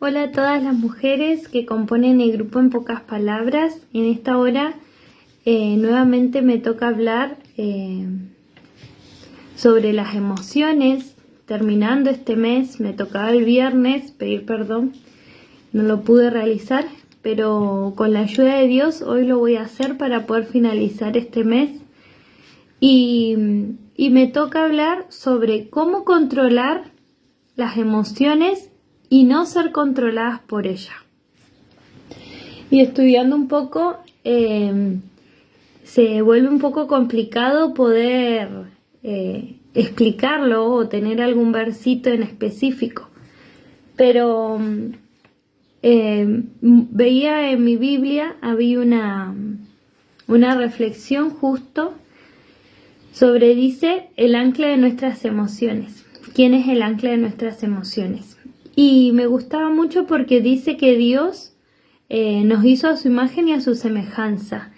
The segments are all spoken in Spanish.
Hola a todas las mujeres que componen el grupo En Pocas Palabras. En esta hora nuevamente me toca hablar sobre las emociones. Terminando este mes, me tocaba el viernes pedir perdón, no lo pude realizar, pero con la ayuda de Dios hoy lo voy a hacer para poder finalizar este mes. Y me toca hablar sobre cómo controlar las emociones y no ser controladas por ella. Y estudiando un poco, se vuelve un poco complicado poder explicarlo o tener algún versito en específico. Pero veía en mi Biblia, había una reflexión justo sobre, dice, el ancla de nuestras emociones. ¿Quién es el ancla de nuestras emociones? Y me gustaba mucho porque dice que Dios nos hizo a su imagen y a su semejanza,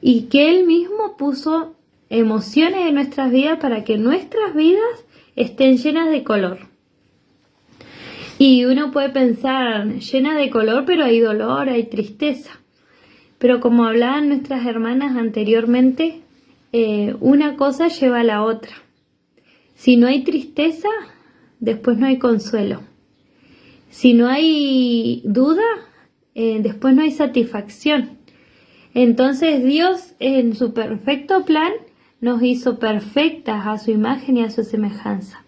y que Él mismo puso emociones en nuestras vidas para que nuestras vidas estén llenas de color. Y uno puede pensar, llena de color, pero hay dolor, hay tristeza. Pero como hablaban nuestras hermanas anteriormente, una cosa lleva a la otra. Si no hay tristeza, después no hay consuelo. Si no hay duda, después no hay satisfacción. Entonces Dios, en su perfecto plan, nos hizo perfectas a su imagen y a su semejanza.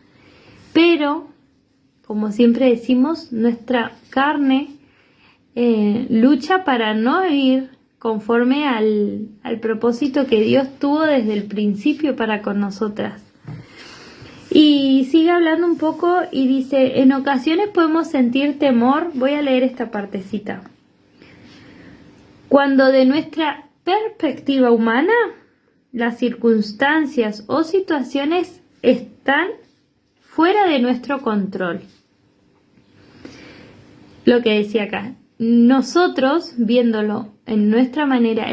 Pero, como siempre decimos, nuestra carne lucha para no ir conforme al propósito que Dios tuvo desde el principio para con nosotras. Y sigue hablando un poco y dice, en ocasiones podemos sentir temor. Voy a leer esta partecita. Cuando de nuestra perspectiva humana, las circunstancias o situaciones están fuera de nuestro control. Lo que decía acá, nosotros viéndolo en nuestra manera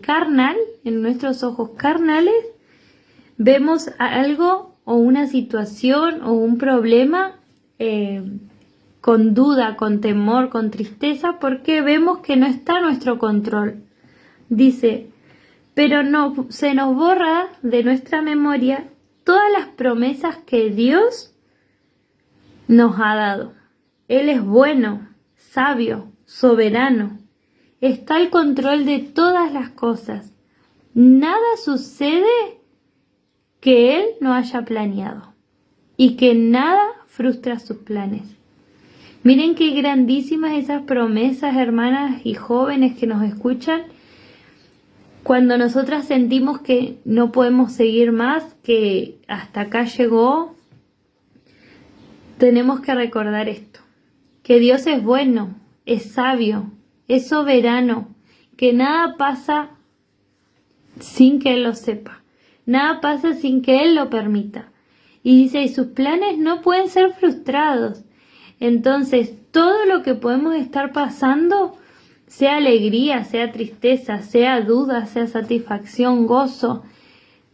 carnal, en nuestros ojos carnales, vemos algo o una situación o un problema con duda, con temor, con tristeza, porque vemos que no está a nuestro control. Dice, pero no se nos borra de nuestra memoria todas las promesas que Dios nos ha dado. Él es bueno, sabio, soberano. Está al control de todas las cosas. Nada sucede que Él no haya planeado y que nada frustra sus planes. Miren qué grandísimas esas promesas, hermanas y jóvenes que nos escuchan. Cuando nosotras sentimos que no podemos seguir más, que hasta acá llegó, tenemos que recordar esto, que Dios es bueno, es sabio, es soberano, que nada pasa sin que Él lo sepa, nada pasa sin que Él lo permita. Y dice, y sus planes no pueden ser frustrados. Entonces, todo lo que podemos estar pasando, sea alegría, sea tristeza, sea duda, sea satisfacción, gozo,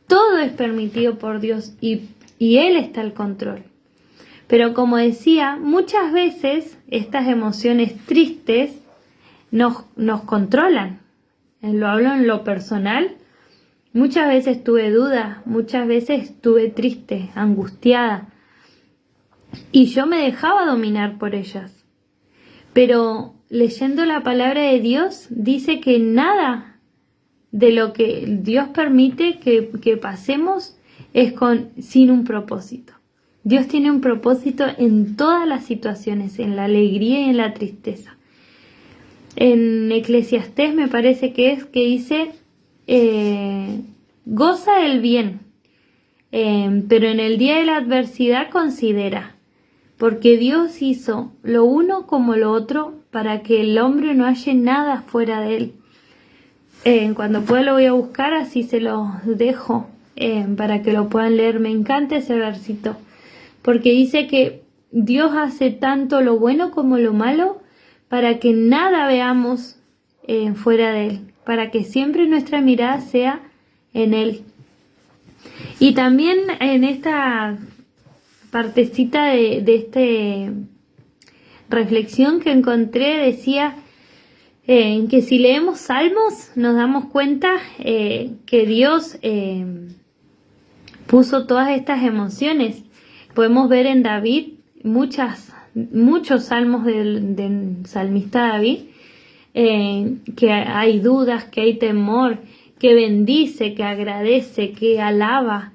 todo es permitido por Dios y Él está al control. Pero como decía, muchas veces estas emociones tristes nos controlan. Lo hablo en lo personal. Muchas veces tuve dudas, muchas veces estuve triste, angustiada. Y yo me dejaba dominar por ellas. Pero leyendo la palabra de Dios, dice que nada de lo que Dios permite que pasemos es sin un propósito. Dios tiene un propósito en todas las situaciones, en la alegría y en la tristeza. En Eclesiastés me parece que dice, goza del bien, pero en el día de la adversidad considera, porque Dios hizo lo uno como lo otro para que el hombre no halle nada fuera de él. Cuando pueda lo voy a buscar, así se los dejo para que lo puedan leer. Me encanta ese versito, porque dice que Dios hace tanto lo bueno como lo malo para que nada veamos fuera de Él, para que siempre nuestra mirada sea en Él. Y también en esta partecita de reflexión que encontré decía que si leemos salmos nos damos cuenta que Dios puso todas estas emociones. Podemos ver en David muchos salmos del salmista David, que hay dudas, que hay temor, que bendice, que agradece, que alaba,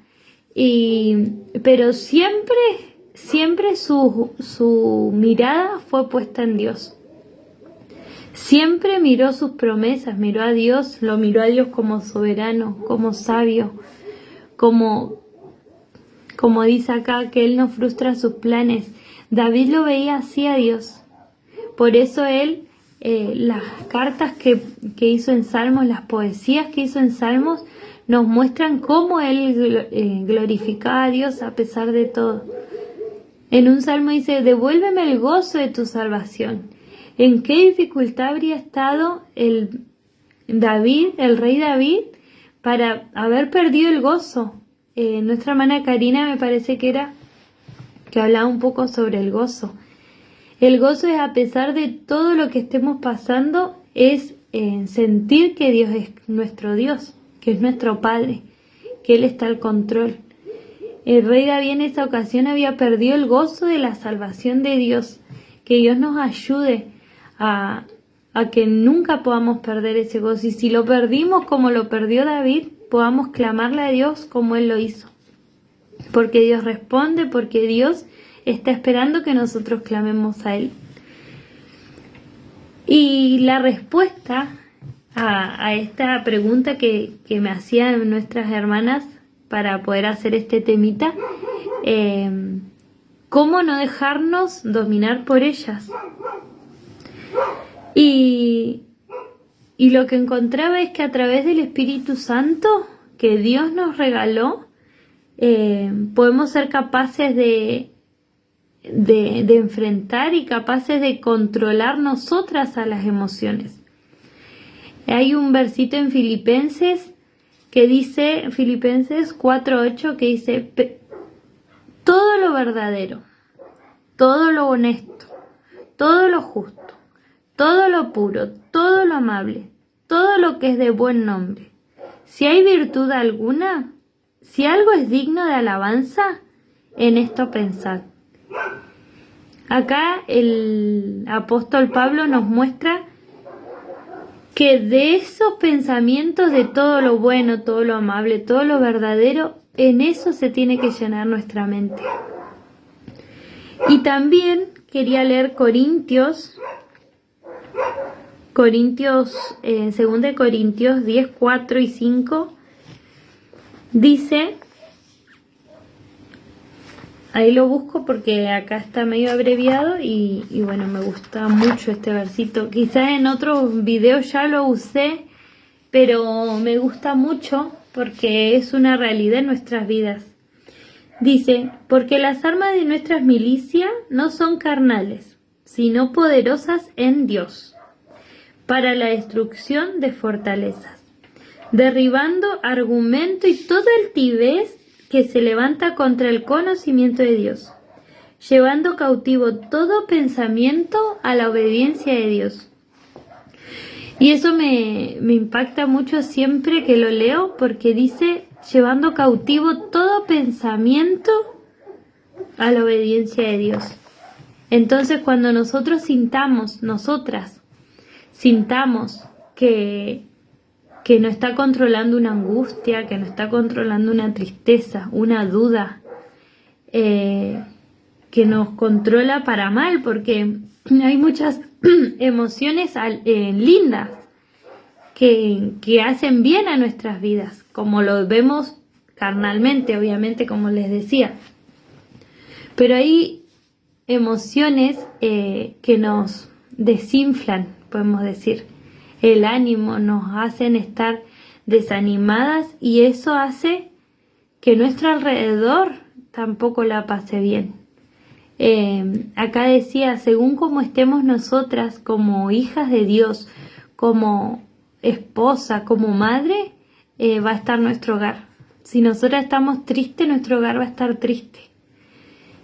pero siempre su mirada fue puesta en Dios. Siempre miró sus promesas, miró a Dios, lo miró a Dios como soberano, como sabio, como dice acá, que Él no frustra sus planes. David lo veía así a Dios. Por eso él, las cartas que hizo en Salmos, las poesías que hizo en Salmos, nos muestran cómo él glorificaba a Dios a pesar de todo. En un salmo dice: devuélveme el gozo de tu salvación. ¿En qué dificultad habría estado el rey David, para haber perdido el gozo? Nuestra hermana Karina, me parece que hablaba un poco sobre el gozo. El gozo es, a pesar de todo lo que estemos pasando, es sentir que Dios es nuestro Dios, que es nuestro Padre, que Él está al control. El rey David en esa ocasión había perdido el gozo de la salvación de Dios. Que Dios nos ayude a que nunca podamos perder ese gozo. Y si lo perdimos como lo perdió David, podamos clamarle a Dios como Él lo hizo. Porque Dios responde, porque Dios está esperando que nosotros clamemos a Él. Y la respuesta a esta pregunta que me hacían nuestras hermanas para poder hacer este temita, ¿cómo no dejarnos dominar por ellas? Y lo que encontraba es que a través del Espíritu Santo que Dios nos regaló, podemos ser capaces de enfrentar y capaces de controlar nosotras a las emociones. Hay un versito en Filipenses que dice, Filipenses 4:8, que dice: todo lo verdadero, todo lo honesto, todo lo justo, todo lo puro, todo lo amable, todo lo que es de buen nombre. Si hay virtud alguna, si algo es digno de alabanza, en esto pensad. Acá el apóstol Pablo nos muestra que de esos pensamientos, de todo lo bueno, todo lo amable, todo lo verdadero, en eso se tiene que llenar nuestra mente. Y también quería leer Corintios, 2 Corintios 10, 4 y 5, dice, ahí lo busco porque acá está medio abreviado y bueno, me gusta mucho este versito. Quizás en otros videos ya lo usé, pero me gusta mucho porque es una realidad en nuestras vidas. Dice: porque las armas de nuestras milicias no son carnales, sino poderosas en Dios, para la destrucción de fortalezas, derribando argumento y toda altivez que se levanta contra el conocimiento de Dios, llevando cautivo todo pensamiento a la obediencia de Dios. Y eso me impacta mucho siempre que lo leo, porque dice: llevando cautivo todo pensamiento a la obediencia de Dios. Entonces, cuando nosotras sintamos que nos está controlando una angustia, que nos está controlando una tristeza, una duda, que nos controla para mal, porque hay muchas emociones lindas que hacen bien a nuestras vidas, como lo vemos carnalmente, obviamente, como les decía. Pero hay emociones que nos desinflan, podemos decir. El ánimo, nos hacen estar desanimadas, y eso hace que nuestro alrededor tampoco la pase bien. Acá decía: según como estemos nosotras como hijas de Dios, como esposa, como madre, va a estar nuestro hogar. Si nosotras estamos tristes, nuestro hogar va a estar triste.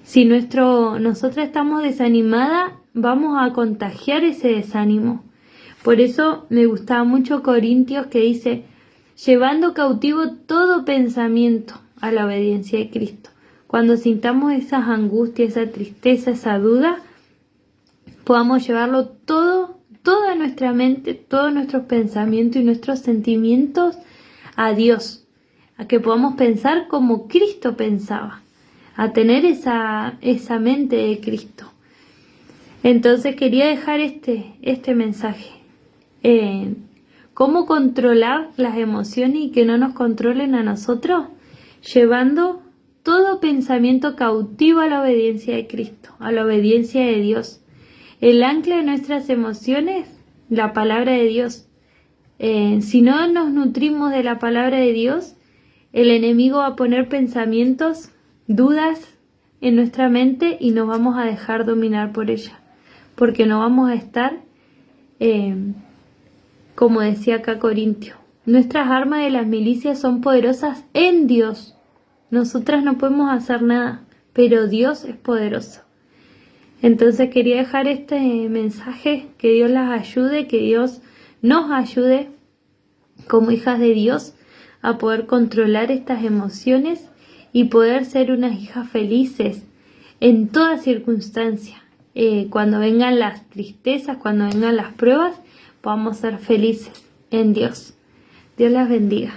Si nosotras estamos desanimadas, vamos a contagiar ese desánimo. Por eso me gustaba mucho Corintios, que dice, llevando cautivo todo pensamiento a la obediencia de Cristo. Cuando sintamos esas angustias, esa tristeza, esa duda, podamos llevarlo todo, toda nuestra mente, todos nuestros pensamientos y nuestros sentimientos a Dios, a que podamos pensar como Cristo pensaba, a tener esa mente de Cristo. Entonces quería dejar este mensaje. ¿Cómo controlar las emociones y que no nos controlen a nosotros? Llevando todo pensamiento cautivo a la obediencia de Cristo, a la obediencia de Dios. El ancla de nuestras emociones, la palabra de Dios. Si no nos nutrimos de la palabra de Dios, el enemigo va a poner pensamientos, dudas en nuestra mente y nos vamos a dejar dominar por ella. Porque no vamos a estar, como decía acá Corintio, nuestras armas de las milicias son poderosas en Dios. Nosotras no podemos hacer nada, pero Dios es poderoso. Entonces quería dejar este mensaje, que Dios las ayude, que Dios nos ayude como hijas de Dios a poder controlar estas emociones y poder ser unas hijas felices en toda circunstancia. Cuando vengan las tristezas, cuando vengan las pruebas, podamos ser felices en Dios. Dios las bendiga.